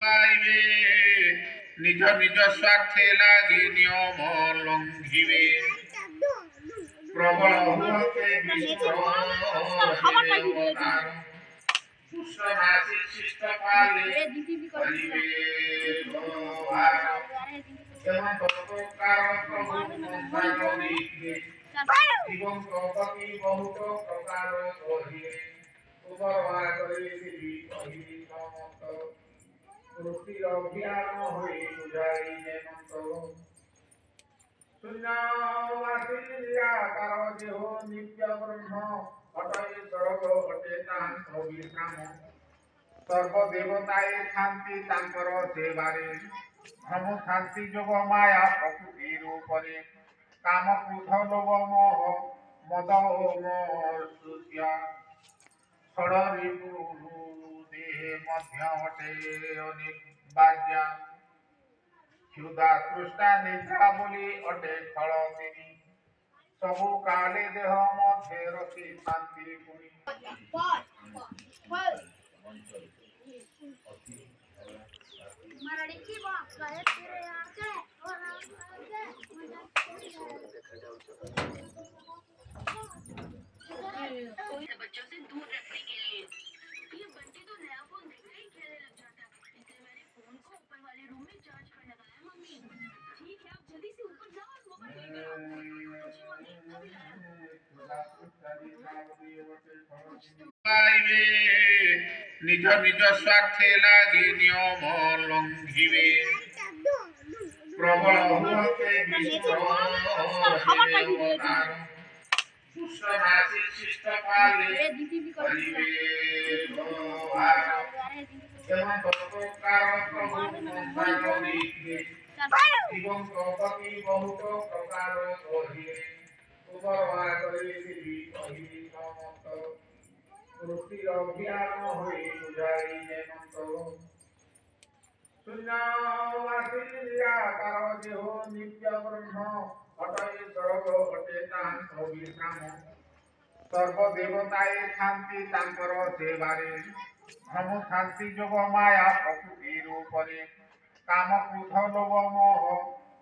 পাইবে নিজ নিজ স্বার্থে লাগি নিয়ম লঙ্ঘিবে প্রবল হতে দুঃসমাসে শিষ্ট পালে করিবে যেমন প্রকার প্রভু সংসার লিখে জীবন প্রগতি বহুত প্রকার কহিবে উপরবার করে দিবি কহিবি সমস্ত সৃষ্টির অভিযান হয়ে বুঝাই যেমন্ত শূন্যবাসীকার দেহ নিত্য ব্রহ্ম অটয় স্বর্গ অটে তাহাঙ্ক বিশ্রাম সর্বদেবতায় শান্তি তাঙ্কর সেবারে ধর্ম শান্তি যোগ মায়া প্রকৃতির উপরে কাম ক্রোধ লোভ মোহ মদ ও মৎস্য ষড় রিপু দেহে মধ্য অটে অনিবার্য ক্ষুধা তৃষ্ণা নিদ্রা বলি অটে ফল তিনি ସବୁ କାଳେ ଦେହ ମଧ୍ୟରେ ରଖି ଶାନ୍ତି ପୁଣି बच्चों से दूर रखने के लिए ये बंटी तो नया फोन देखते ही खेलने लग जाता है, इसलिए मैंने फोन को ऊपर वाले रूम में चार्ज कर लगाया। मम्मी ठीक है, आप जल्दी से ऊपर जाओ और मोबाइल लेकर आओ। जी मम्मी, अभी लाया। পাইবে নিজ নিজ স্বার্থে লাগি নিয়ম লঙ্ঘিবে প্রবল হতে দুঃসমাসে শিষ্ট পালে করিবে যেমন প্রকার প্রভু সংসার লিখে জীবন প্রগতি বহুত প্রকার কহিবে উপরবার করে দিবি কহিবি সমস্ত সৃষ্টির অভিযান হয়ে বুঝাই যেমন্ত শূন্যবাসীকার দেহ নিত্য ব্রহ্ম অটয় স্বর্গ অটে তাহাঙ্ক বিশ্রাম সর্বদেবতায় শান্তি তাঙ্কর সেবারে ধর্ম শান্তি যোগ মায়া প্রকৃতির উপরে কাম ক্রোধ লোভ মোহ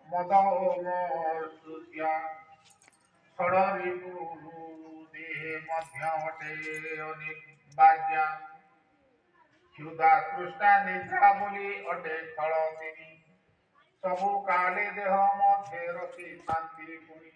মদ ও মৎস্য ষড় রিপু দেহে মধ্য অটে অনিবার্য ক্ষুধা তৃষ্ণা নিদ্রা বলি অটে ফল তিনি ସବୁ କାଳେ ଦେହ ମଧ୍ୟରେ ରଖି ଶାନ୍ତି ପୁଣି